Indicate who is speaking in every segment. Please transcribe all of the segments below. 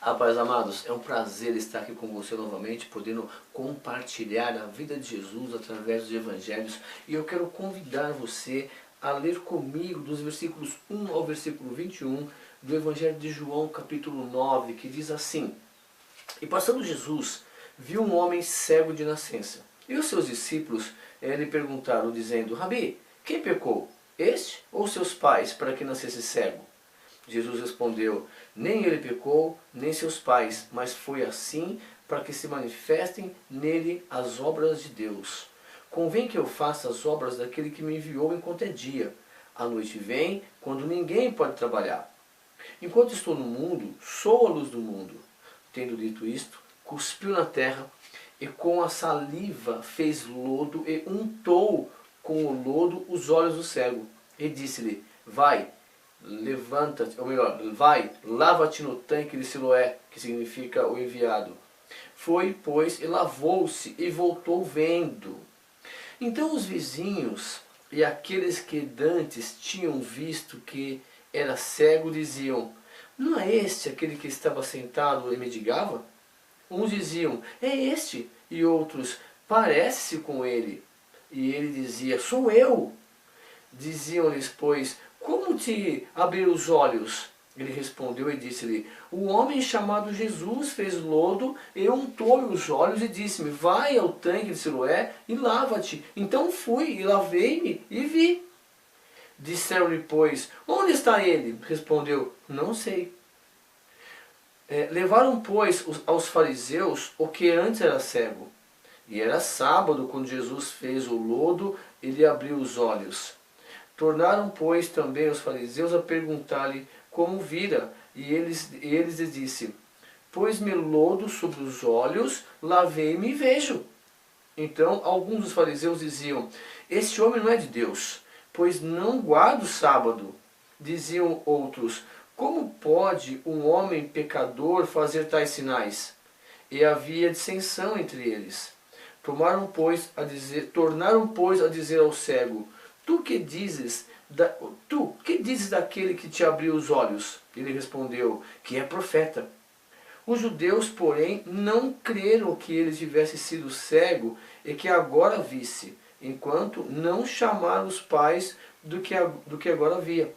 Speaker 1: Rapaz, amados, é um prazer estar aqui com você novamente, podendo compartilhar a vida de Jesus através dos evangelhos. E eu quero convidar você a ler comigo dos versículos 1 ao versículo 21 do Evangelho de João, capítulo 9, que diz assim: E passando Jesus, viu um homem cego de nascença. E os seus discípulos lhe perguntaram, dizendo: Rabi, quem pecou, este ou seus pais, para que nascesse cego? Jesus respondeu: Nem ele pecou, nem seus pais, mas foi assim para que se manifestem nele as obras de Deus. Convém que eu faça as obras daquele que me enviou enquanto é dia. A noite vem, quando ninguém pode trabalhar. Enquanto estou no mundo, sou a luz do mundo. Tendo dito isto, cuspiu na terra, e com a saliva fez lodo, e untou com o lodo os olhos do cego. E disse-lhe: Vai, levanta-te, ou melhor, vai, lava-te no tanque de Siloé, que significa o enviado. Foi, pois, e lavou-se, e voltou vendo. Então os vizinhos e aqueles que dantes tinham visto que era cego diziam: Não é este aquele que estava sentado e mendigava? Uns diziam: É este, e outros: Parece-se com ele. E ele dizia: Sou eu. Diziam-lhes, pois: Como te abriu os olhos? Ele respondeu e disse-lhe: O homem chamado Jesus fez lodo e untou-lhe os olhos e disse-me: Vai ao tanque de Siloé e lava-te. Então fui e lavei-me e vi. Disseram-lhe, pois: Onde está ele? Respondeu: Não sei. Levaram, pois, aos fariseus o que antes era cego. E era sábado quando Jesus fez o lodo e lhe abriu os olhos. Tornaram, pois, também os fariseus a perguntar-lhe como vira. E eles lhe disse: Pôs-me lodo sobre os olhos, lavei-me e vejo. Então alguns dos fariseus diziam: Este homem não é de Deus, pois não guarda o sábado. Diziam outros: Como pode um homem pecador fazer tais sinais? E havia dissensão entre eles. Tornaram, pois, a dizer ao cego: Tu que dizes daquele que te abriu os olhos? Ele respondeu: Que é profeta. Os judeus, porém, não creram que ele tivesse sido cego e que agora visse, enquanto não chamaram os pais do que agora via.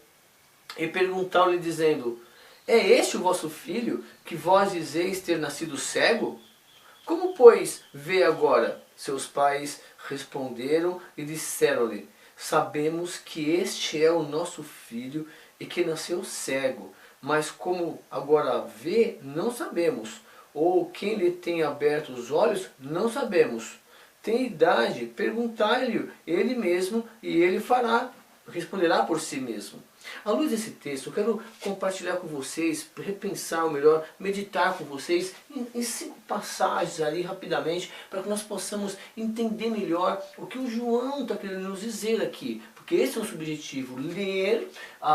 Speaker 1: E perguntaram-lhe, dizendo: É este o vosso filho, que vós dizeis ter nascido cego? Como, pois, vê agora? Seus pais responderam e disseram-lhe: Sabemos que este é o nosso filho e que nasceu cego, mas como agora vê, não sabemos. Ou quem lhe tem aberto os olhos, não sabemos. Tem idade, perguntai-lhe ele mesmo, e ele responderá por si mesmo. À luz desse texto, eu quero compartilhar com vocês, repensar, ou melhor, meditar com vocês em 5 passagens ali rapidamente, para que nós possamos entender melhor o que o João está querendo nos dizer aqui. Porque esse é o seu objetivo, ler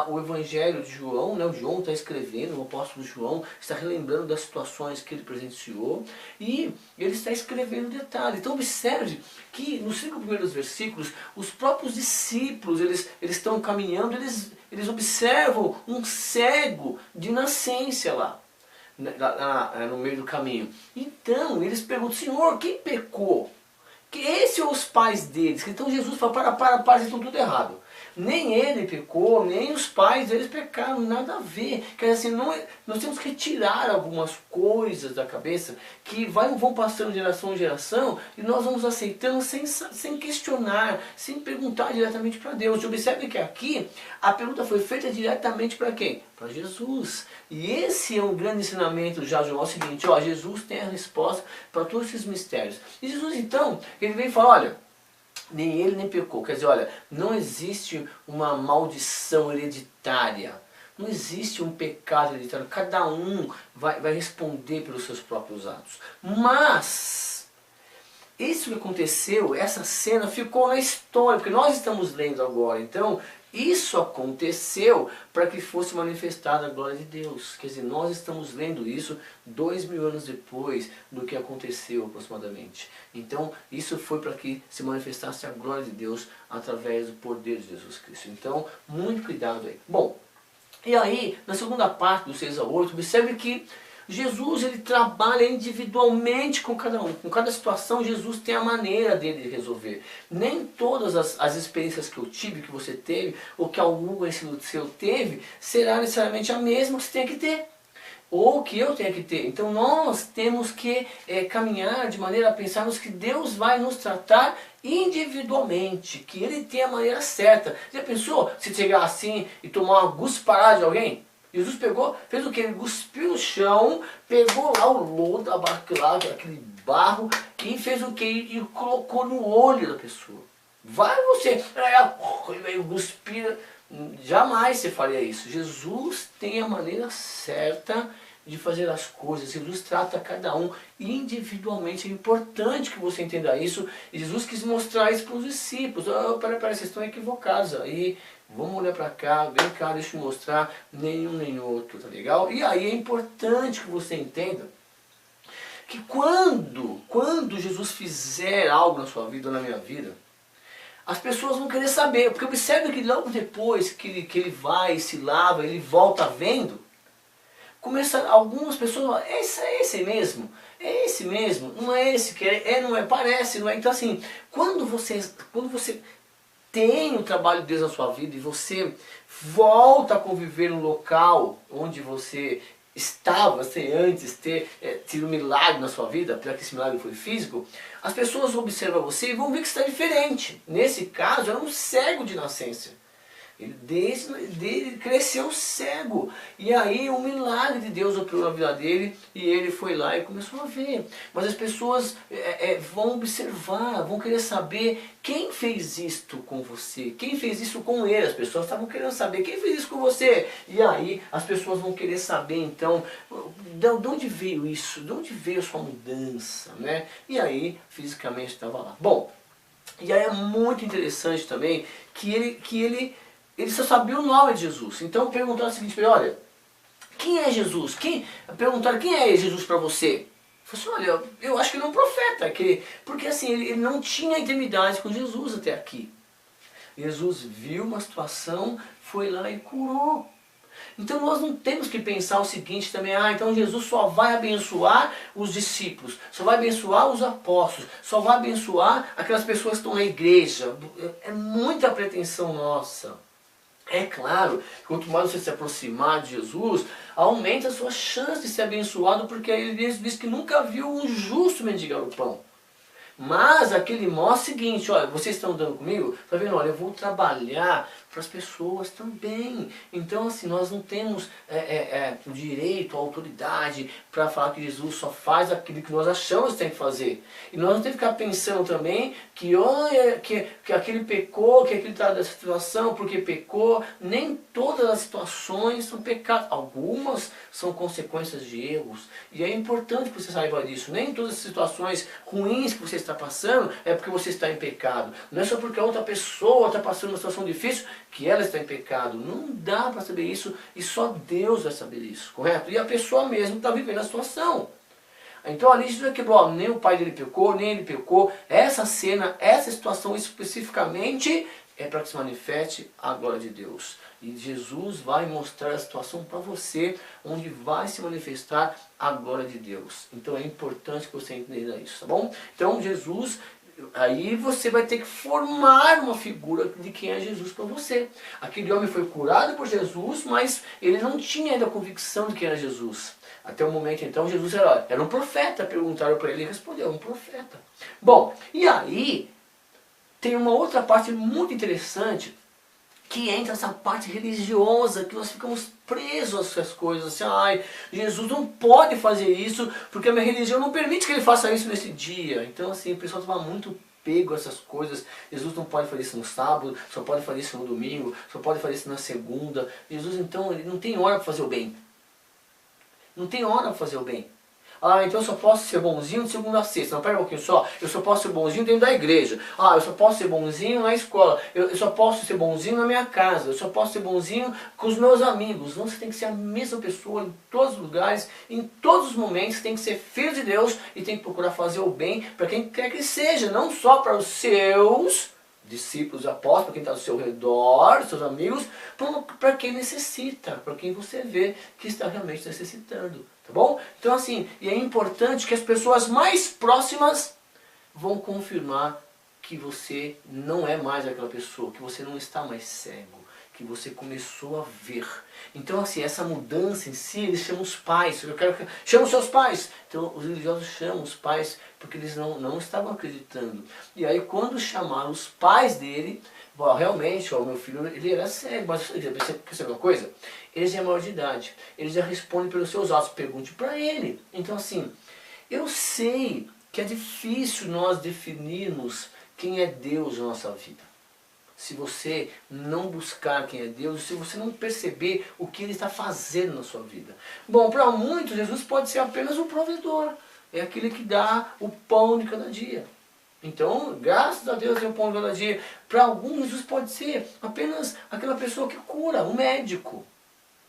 Speaker 1: o Evangelho de João, né? O João está escrevendo, o apóstolo João está relembrando das situações que ele presenciou, e ele está escrevendo detalhes. Então observe que nos 5 primeiros versículos, os próprios discípulos, eles estão caminhando, eles observam um cego de nascença lá, no meio do caminho. Então eles perguntam: Senhor, quem pecou? Que esse ou os pais deles? Então Jesus fala: para, eles estão tudo errado. Nem ele pecou, nem os pais deles pecaram, nada a ver. Quer dizer assim, nós temos que tirar algumas coisas da cabeça que vão passando de geração em geração, e nós vamos aceitando sem questionar, sem perguntar diretamente para Deus. Observe que aqui a pergunta foi feita diretamente para quem? Para Jesus. E esse é um grande ensinamento já, João, é o seguinte: Jesus tem a resposta para todos esses mistérios. E Jesus então, ele vem e fala: olha, nem ele nem pecou. Quer dizer, olha, não existe uma maldição hereditária. Não existe um pecado hereditário. Cada um vai responder pelos seus próprios atos. Mas isso que aconteceu, essa cena ficou na história, porque nós estamos lendo agora. Então, isso aconteceu para que fosse manifestada a glória de Deus. Quer dizer, nós estamos lendo isso 2000 anos depois do que aconteceu aproximadamente. Então, isso foi para que se manifestasse a glória de Deus através do poder de Jesus Cristo. Então, muito cuidado aí. Bom, e aí, na segunda parte, do 6 ao 8, observe que Jesus, ele trabalha individualmente com cada um. Com cada situação, Jesus tem a maneira dele de resolver. Nem todas as experiências que eu tive, que você teve, ou que algum conhecido seu teve, será necessariamente a mesma que você tem que ter. Ou que eu tenha que ter. Então nós temos que caminhar de maneira a pensarmos que Deus vai nos tratar individualmente, que Ele tem a maneira certa. Já pensou se chegar assim e tomar uma gusparada de alguém? Jesus pegou, fez o que? Ele cuspiu no chão, pegou lá o lodo, aquele barro, e fez o que? E colocou no olho da pessoa. Vai você, cuspir, jamais você faria isso. Jesus tem a maneira certa de fazer as coisas. Jesus trata cada um individualmente. É importante que você entenda isso. E Jesus quis mostrar isso para os discípulos. Peraí, vocês estão equivocados aí. Vamos olhar para cá, vem cá, deixa eu mostrar. Nenhum nem outro, tá legal? E aí é importante que você entenda que quando Jesus fizer algo na sua vida ou na minha vida, as pessoas vão querer saber. Porque observe que logo depois que ele vai, se lava, ele volta vendo, começa algumas pessoas, é esse mesmo? É esse mesmo? Não é esse que não é, parece, não é? Então assim, quando você tem o trabalho de Deus na sua vida e você volta a conviver no local onde você estava sem antes ter tido um milagre na sua vida, apesar que esse milagre foi físico, as pessoas observam você e vão ver que está diferente. Nesse caso, era um cego de nascença. Ele cresceu cego. E aí um milagre de Deus operou na vida dele e ele foi lá e começou a ver. Mas as pessoas vão observar, vão querer saber quem fez isto com você, quem fez isso com ele. As pessoas estavam querendo saber quem fez isso com você. E aí as pessoas vão querer saber então de onde veio isso, de onde veio a sua mudança, né? E aí fisicamente estava lá. Bom, e aí é muito interessante também que ele só sabia o nome de Jesus. Então perguntaram o seguinte para ele: olha, quem é Jesus? Perguntaram quem é Jesus para você? Ele falou assim: olha, eu acho que ele é um profeta. Porque assim, ele não tinha intimidade com Jesus até aqui. Jesus viu uma situação, foi lá e curou. Então nós não temos que pensar o seguinte também: então Jesus só vai abençoar os discípulos, só vai abençoar os apóstolos, só vai abençoar aquelas pessoas que estão na igreja. É muita pretensão nossa. É claro, quanto mais você se aproximar de Jesus, aumenta a sua chance de ser abençoado, porque ele diz que nunca viu um justo mendigar o pão. Mas aquele mostra o seguinte: olha, vocês estão andando comigo? Tá vendo? Olha, eu vou trabalhar para as pessoas também. Então assim, nós não temos o direito, a autoridade para falar que Jesus só faz aquilo que nós achamos que tem que fazer. E nós não temos que ficar pensando também que aquele pecou, que aquele está nessa situação porque pecou. Nem todas as situações são pecados. Algumas são consequências de erros. E é importante que você saiba disso. Nem todas as situações ruins que você está passando é porque você está em pecado. Não é só porque a outra pessoa está passando uma situação difícil que ela está em pecado. Não dá para saber isso e só Deus vai saber isso, correto? E a pessoa mesmo está vivendo a situação. Então ali Jesus quebrou, nem o pai dele pecou, nem ele pecou. Essa cena, essa situação especificamente é para que se manifeste a glória de Deus. E Jesus vai mostrar a situação para você, onde vai se manifestar a glória de Deus. Então é importante que você entenda isso, tá bom? Então Jesus, aí você vai ter que formar uma figura de quem é Jesus para você. Aquele homem foi curado por Jesus, mas ele não tinha ainda a convicção de quem era Jesus. Até o momento então Jesus era um profeta. Perguntaram para ele, ele respondeu: um profeta. Bom, e aí tem uma outra parte muito interessante, que entra essa parte religiosa, que nós ficamos presos a essas coisas, assim: Jesus não pode fazer isso, porque a minha religião não permite que ele faça isso nesse dia. Então assim, o pessoal estava muito pego a essas coisas. Jesus não pode fazer isso no sábado, só pode fazer isso no domingo, só pode fazer isso na segunda. Jesus então, ele não tem hora para fazer o bem. Não tem hora para fazer o bem. Então eu só posso ser bonzinho de segunda a sexta. Não, pera um pouquinho só. Eu só posso ser bonzinho dentro da igreja. Eu só posso ser bonzinho na escola. Eu só posso ser bonzinho na minha casa. Eu só posso ser bonzinho com os meus amigos. Não, você tem que ser a mesma pessoa em todos os lugares, em todos os momentos. Você tem que ser filho de Deus e tem que procurar fazer o bem para quem quer que seja. Não só para os seus, discípulos, apóstolos, para quem está ao seu redor, seus amigos, para quem necessita, para quem você vê que está realmente necessitando, tá bom? Então assim, e é importante que as pessoas mais próximas vão confirmar que você não é mais aquela pessoa, que você não está mais cego, que você começou a ver. Então assim, essa mudança em si, eles chamam os pais, chama os seus pais. Então os religiosos chamam os pais porque eles não estavam acreditando. E aí quando chamaram os pais dele, realmente, o meu filho ele era cego, mas quer saber uma coisa? Ele já é maior de idade, ele já responde pelos seus atos, pergunte para ele. Então assim, eu sei que é difícil nós definirmos quem é Deus na nossa vida. Se você não buscar quem é Deus, se você não perceber o que Ele está fazendo na sua vida. Bom, para muitos Jesus pode ser apenas o provedor. É aquele que dá o pão de cada dia. Então, graças a Deus é o pão de cada dia. Para alguns Jesus pode ser apenas aquela pessoa que cura, o médico.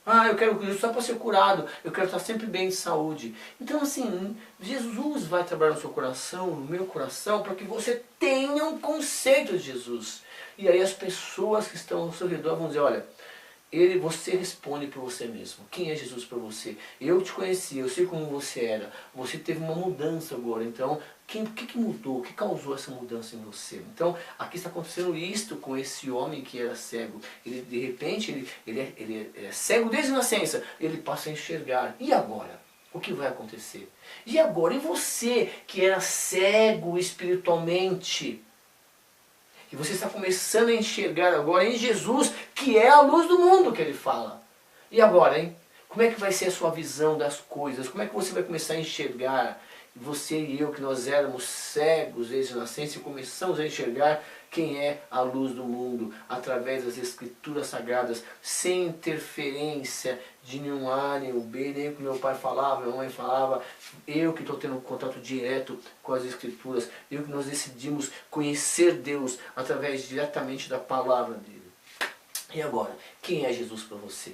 Speaker 1: Ah, eu quero Jesus só para ser curado, eu quero estar sempre bem de saúde. Então assim, Jesus vai trabalhar no seu coração, no meu coração, para que você tenha um conceito de Jesus. E aí as pessoas que estão ao seu redor vão dizer, olha, você responde por você mesmo. Quem é Jesus para você? Eu te conheci, eu sei como você era. Você teve uma mudança agora. Então, o que mudou? O que causou essa mudança em você? Então, aqui está acontecendo isto com esse homem que era cego. Ele, de repente, ele é cego desde a nascença. Ele passa a enxergar. E agora? O que vai acontecer? E agora? E você que era cego espiritualmente? E você está começando a enxergar agora em Jesus, que é a luz do mundo que ele fala. E agora, hein? Como é que vai ser a sua visão das coisas? Como é que você vai começar a enxergar? Você e eu, que nós éramos cegos desde a nascença, e começamos a enxergar quem é a luz do mundo, através das Escrituras Sagradas, sem interferência de nenhum A, nem o B, nem o que meu pai falava, minha mãe falava, eu que estou tendo um contato direto com as Escrituras, eu que nós decidimos conhecer Deus através diretamente da palavra dele. E agora, quem é Jesus para você?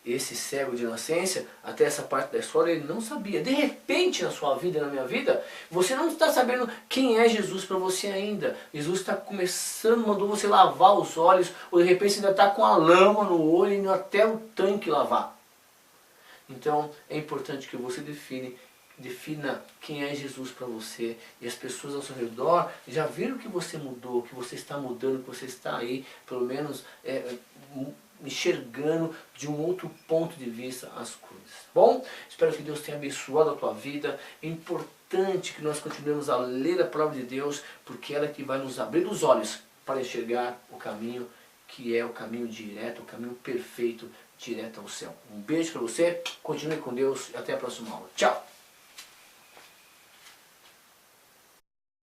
Speaker 1: Esse cego de nascença, até essa parte da história, ele não sabia. De repente, na sua vida e na minha vida, você não está sabendo quem é Jesus para você ainda. Jesus está começando, mandou você lavar os olhos, ou de repente você ainda está com a lama no olho e indo até o tanque lavar. Então, é importante que você defina quem é Jesus para você. E as pessoas ao seu redor já viram que você mudou, que você está mudando, que você está aí, pelo menos enxergando de um outro ponto de vista as coisas. Bom, espero que Deus tenha abençoado a tua vida. É importante que nós continuemos a ler a palavra de Deus, porque ela é que vai nos abrir os olhos para enxergar o caminho que é o caminho direto, o caminho perfeito, direto ao céu. Um beijo para você, continue com Deus e até a próxima aula. Tchau!